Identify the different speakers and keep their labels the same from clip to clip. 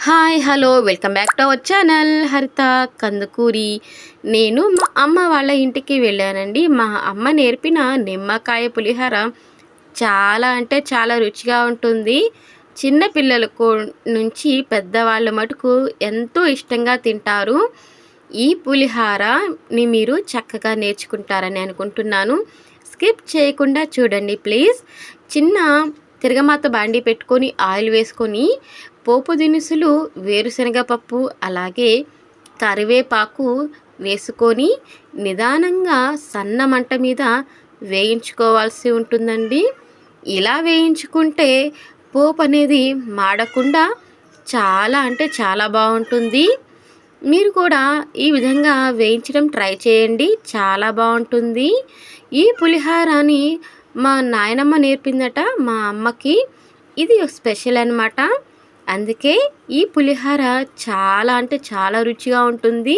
Speaker 1: Hi hello welcome back to our channel హరిత కందుకూరి. నేను మా అమ్మ వాళ్ళ ఇంటికి వెళ్ళానండి. మా అమ్మ నేర్పిన నిమ్మకాయ పులిహోర చాలా అంటే చాలా రుచిగా ఉంటుంది. చిన్న పిల్లలకు నుంచి పెద్దవాళ్ళ మటుకు ఎంతో ఇష్టంగా తింటారు. ఈ పులిహోరని మీరు చక్కగా నేర్చుకుంటారని అనుకుంటున్నాను. స్కిప్ చేయకుండా చూడండి ప్లీజ్. చిన్న తిరగమాత బాండి పెట్టుకొని ఆయిల్ వేసుకొని పోపు దినుసులు వేరుశనగ పప్పు అలాగే కరివేపాకు వేసుకొని నిదానంగా సన్న మంట మీద వేయించుకోవాల్సి ఉంటుందండి. ఇలా వేయించుకుంటే పోపు అనేది మాడకుండా చాలా అంటే చాలా బాగుంటుంది. మీరు కూడా ఈ విధంగా వేయించడం ట్రై చేయండి, చాలా బాగుంటుంది. ఈ పులిహోరని మా నాయనమ్మ నేర్పిందట మా అమ్మకి. ఇది స్పెషల్ అన్నమాట. అందుకే ఈ పులిహోర చాలా అంటే చాలా రుచిగా ఉంటుంది.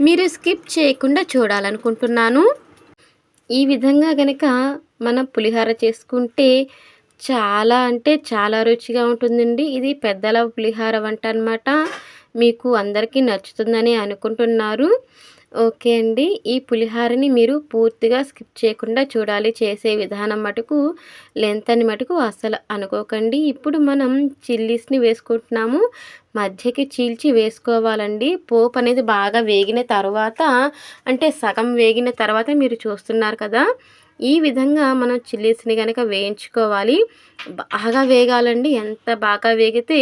Speaker 1: మీరు స్కిప్ చేయకుండా చూడాలనుకుంటున్నాను. ఈ విధంగా గనక మనం పులిహోర చేసుకుంటే చాలా అంటే చాలా రుచిగా ఉంటుందండి. ఇది పెద్దల పులిహోర వంట అన్నమాట. మీకు అందరికీ నచ్చుతుందని అనుకుంటున్నారు. ఓకే అండి. ఈ పులిహోరని మీరు పూర్తిగా స్కిప్ చేయకుండా చూడాలి. చేసే విధానం మటుకు లెంత్ అని మటుకు అస్సలు అనుకోకండి. ఇప్పుడు మనం చిల్లీస్ని వేసుకుంటున్నాము. మధ్యకి చీల్చి వేసుకోవాలండి. పోపు అనేది బాగా వేగిన తర్వాత, అంటే సగం వేగిన తర్వాత మీరు చూస్తున్నారు కదా, ఈ విధంగా మనం చిల్లీస్ని కనుక వేయించుకోవాలి. బాగా వేగాలండి. ఎంత బాగా వేగితే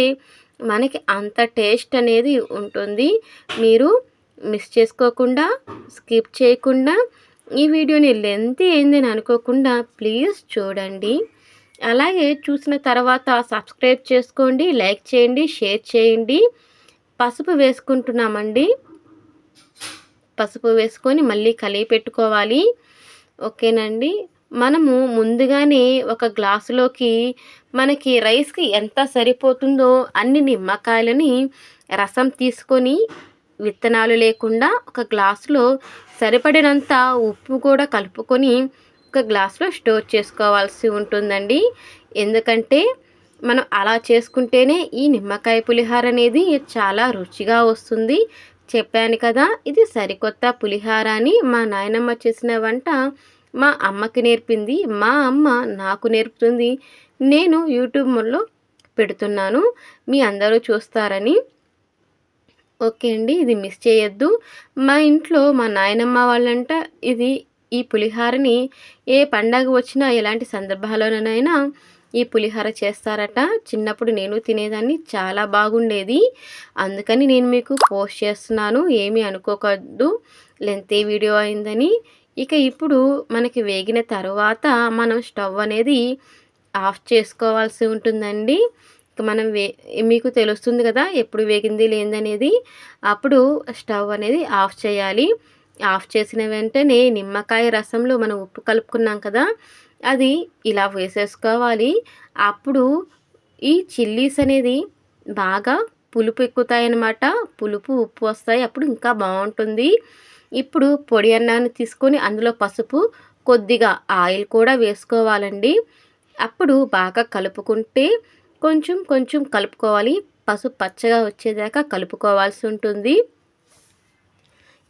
Speaker 1: మనకి అంత టేస్ట్ అనేది ఉంటుంది. మీరు మిస్ చేసుకోకుండా, స్కిప్ చేయకుండా, ఈ వీడియోని లెంతీ అయిందని అనుకోకుండా ప్లీజ్ చూడండి. అలాగే చూసిన తర్వాత సబ్స్క్రైబ్ చేసుకోండి, లైక్ చేయండి, షేర్ చేయండి. పసుపు వేసుకుంటున్నామండి. పసుపు వేసుకొని మళ్ళీ కలిపి పెట్టుకోవాలి. ఓకేనండి. మనము ముందుగానే ఒక గ్లాసులోకి మనకి రైస్కి ఎంత సరిపోతుందో అన్ని నిమ్మకాయలని రసం తీసుకొని విత్తనాలు లేకుండా ఒక గ్లాసులో సరిపడినంత ఉప్పు కూడా కలుపుకొని ఒక గ్లాసులో స్టోర్ చేసుకోవాల్సి ఉంటుందండి. ఎందుకంటే మనం అలా చేసుకుంటేనే ఈ నిమ్మకాయ పులిహోర అనేది చాలా రుచిగా వస్తుంది. చెప్పాను కదా, ఇది సరికొత్త పులిహోర అని. మా నాయనమ్మ చేసిన వంట మా అమ్మకి నేర్పింది, మా అమ్మ నాకు నేర్పుతుంది. నేను యూట్యూబ్లో పెడుతున్నాను, మీ అందరూ చూస్తారని. ఓకే అండి. ఇది మిస్ చేయొద్దు. మా ఇంట్లో మా నాయనమ్మ వాళ్ళంట ఈ పులిహోరని ఏ పండగ వచ్చినా ఎలాంటి సందర్భాల్లోనైనా ఈ పులిహోర చేస్తారట. చిన్నప్పుడు నేను తినేదాన్ని, చాలా బాగుండేది. అందుకని నేను మీకు పోస్ట్ చేస్తున్నాను, ఏమీ అనుకోవద్దు లెంతీ వీడియో అయిందని. ఇక ఇప్పుడు మనకి వేగిన తర్వాత మనం స్టవ్ అనేది ఆఫ్ చేసుకోవాల్సి ఉంటుందండి. మనం మీకు తెలుస్తుంది కదా ఎప్పుడు వేగింది లేదనేది. అప్పుడు స్టవ్ అనేది ఆఫ్ చేయాలి. ఆఫ్ చేసిన వెంటనే నిమ్మకాయ రసంలో మనం ఉప్పు కలుపుకున్నాం కదా, అది ఇలా వేసేసుకోవాలి. అప్పుడు ఈ చిల్లీస్ అనేది బాగా పులుపు ఎక్కుతాయన్నమాట. పులుపు ఉప్పు వస్తాయి, అప్పుడు ఇంకా బాగుంటుంది. ఇప్పుడు పొడి అన్నాన్ని తీసుకొని అందులో పసుపు, కొద్దిగా ఆయిల్ కూడా వేసుకోవాలండి. అప్పుడు బాగా కలుపుకుంటే కొంచెం కొంచెం కలుపుకోవాలి. పసుపు పచ్చగా వచ్చేదాకా కలుపుకోవాల్సి ఉంటుంది.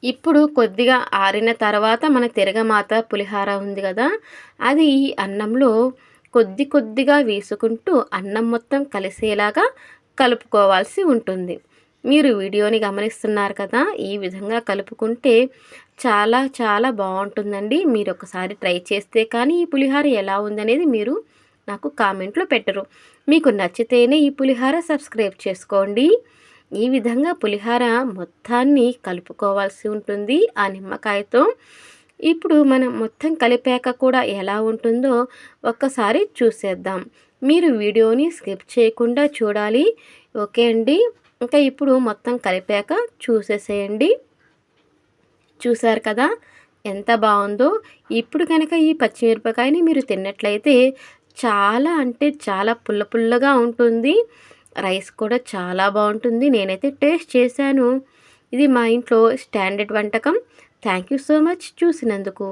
Speaker 1: ఇప్పుడు కొద్దిగా ఆరిన తర్వాత మన తిరగమాత పులిహోర ఉంది కదా, అది ఈ అన్నంలో కొద్ది కొద్దిగా వేసుకుంటూ అన్నం మొత్తం కలిసేలాగా కలుపుకోవాల్సి ఉంటుంది. మీరు వీడియోని గమనిస్తున్నారు కదా, ఈ విధంగా కలుపుకుంటే చాలా చాలా బాగుంటుందండి. మీరు ఒకసారి ట్రై చేస్తే కానీ ఈ పులిహోర ఎలా ఉందనేది మీరు నాకు కామెంట్లో పెట్టరు. మీకు నచ్చితేనే ఈ పులిహోర సబ్స్క్రైబ్ చేసుకోండి. ఈ విధంగా పులిహోర మొత్తాన్ని కలుపుకోవాల్సి ఉంటుంది ఆ నిమ్మకాయతో. ఇప్పుడు మనం మొత్తం కలిపాక కూడా ఎలా ఉంటుందో ఒక్కసారి చూసేద్దాం. మీరు వీడియోని స్కిప్ చేయకుండా చూడాలి. ఓకే అండి. ఇంకా ఇప్పుడు మొత్తం కలిపాక చూసేసేయండి. చూసారు కదా ఎంత బాగుందో. ఇప్పుడు కనుక ఈ పచ్చిమిరపకాయని మీరు తిన్నట్లయితే చాలా అంటే చాలా పుల్ల పుల్లగా ఉంటుంది. రైస్ కూడా చాలా బాగుంటుంది. నేనైతే టేస్ట్ చేశాను. ఇది మా ఇంట్లో స్టాండర్డ్ వంటకం. థ్యాంక్ యూ సో మచ్ చూసినందుకు.